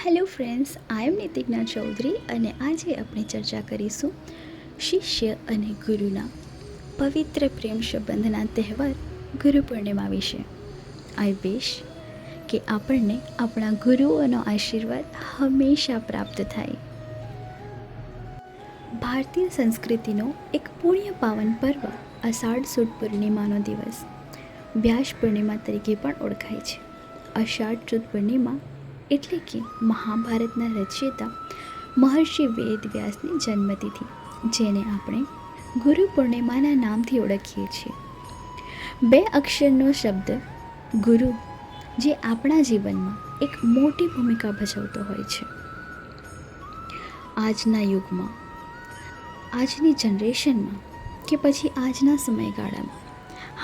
Hello friends, આઈ એમ નિતિજ્ઞા ચૌધરી અને આજે આપણે ચર્ચા કરીશું શિષ્ય અને ગુરુના પવિત્ર પ્રેમ સંબંધના તહેવાર ગુરુ પૂર્ણિમા વિશે. આઈ વિશ કે આપણને આપણા ગુરુઓનો આશીર્વાદ હંમેશા પ્રાપ્ત થાય. ભારતીય સંસ્કૃતિનો એક પુણ્ય પાવન પર્વ અષાઢ સુદ પૂર્ણિમાનો દિવસ વ્યાસ પૂર્ણિમા તરીકે પણ ઓળખાય છે. અષાઢ સુદ પૂર્ણિમા એટલે કે મહાભારતના રચયિતા મહર્ષિ વેદ વ્યાસની જન્મતિથિ, જેને આપણે ગુરુ પૂર્ણિમાના નામથી ઓળખીએ છીએ. 2 અક્ષરનો શબ્દ ગુરુ જે આપણા જીવનમાં એક મોટી ભૂમિકા ભજવતો હોય છે. આજના યુગમાં, આજની જનરેશનમાં કે પછી આજના સમયગાળામાં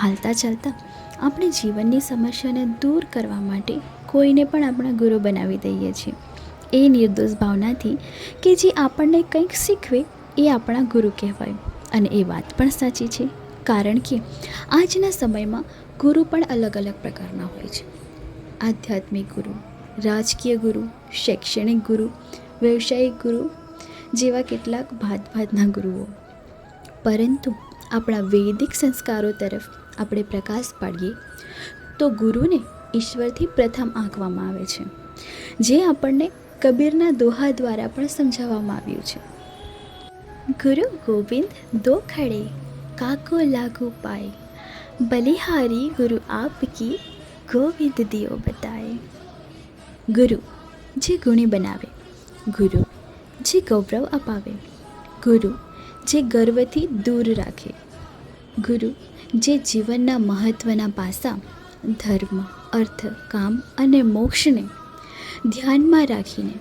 હાલતા ચાલતા આપણે જીવનની સમસ્યાને દૂર કરવા માટે કોઈને પણ આપણા ગુરુ બનાવી દઈએ છીએ. એ નિર્દોષ ભાવનાથી કે જે આપણને કંઈક શીખવે એ આપણા ગુરુ કહેવાય. અને એ વાત પણ સાચી છે, કારણ કે આજના સમયમાં ગુરુ પણ અલગ અલગ પ્રકારના હોય છે. આધ્યાત્મિક ગુરુ, રાજકીય ગુરુ, શૈક્ષણિક ગુરુ, વ્યવસાયિક ગુરુ જેવા કેટલાક ભાતભાતના ગુરુઓ. પરંતુ આપણા વૈદિક સંસ્કારો તરફ આપણે પ્રકાશ પાડીએ તો ગુરુને ઈશ્વરથી પ્રથમ આંકવામાં આવે છે, જે આપણને કબીરના દોહા દ્વારા પણ સમજાવવામાં આવ્યું છે. ગુરુ ગોવિંદ દો ખડે કાકો લાગુ પાય, બલિહારી ગુરુ આપકી ગોવિંદ દિયો બતાય. ગુરુ જે ગુણી બનાવે, ગુરુ જે ગૌરવ અપાવે, ગુરુ જે ગર્વથી દૂર રાખે, ગુરુ જે જીવનના મહત્ત્વના પાસા ધર્મ, અર્થ, કામ અને મોક્ષને ધ્યાનમાં રાખીને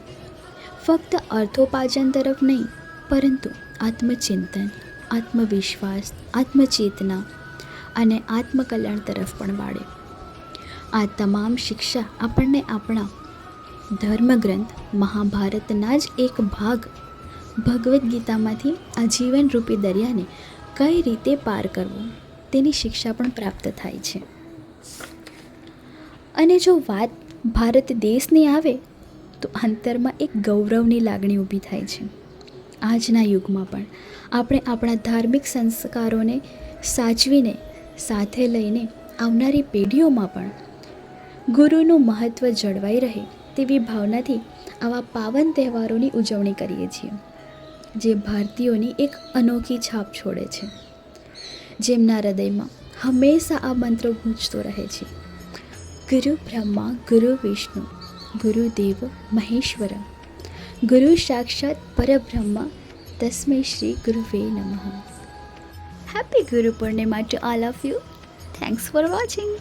ફક્ત અર્થોપાર્જન તરફ નહીં, પરંતુ આત્મચિંતન, આત્મવિશ્વાસ, આત્મચેતના અને આત્મકલ્યાણ તરફ પણ વાળે. આ તમામ શિક્ષા આપણને આપણા ધર્મગ્રંથ મહાભારતના જ એક ભાગ ભગવદ્ ગીતામાંથી આ જીવનરૂપી દરિયાને કઈ રીતે પાર કરવો તેની શિક્ષા પણ પ્રાપ્ત થાય છે. અને જો વાત ભારત દેશની આવે તો અંતરમાં એક ગૌરવની લાગણી ઊભી થાય છે. આજના યુગમાં પણ આપણે આપણા ધાર્મિક સંસ્કારોને સાચવીને સાથે લઈને આવનારી પેઢીઓમાં પણ ગુરુનું મહત્ત્વ જળવાઈ રહે તેવી ભાવનાથી આવા પાવન તહેવારોની ઉજવણી કરીએ છીએ, જે ભારતીયોની એક અનોખી છાપ છોડે છે. જેમના હૃદયમાં હંમેશા આ મંત્ર ગૂંજતો રહે છે: ગુરુ બ્રહ્મા ગુરુ વિષ્ણુ ગુરુદેવ મહેશ્વર, ગુરુ સાક્ષાત પરબ્રહ્મ તસ્મૈ શ્રી ગુરુવે નમઃ. Happy Guru Purnima to all of you. Thanks for watching.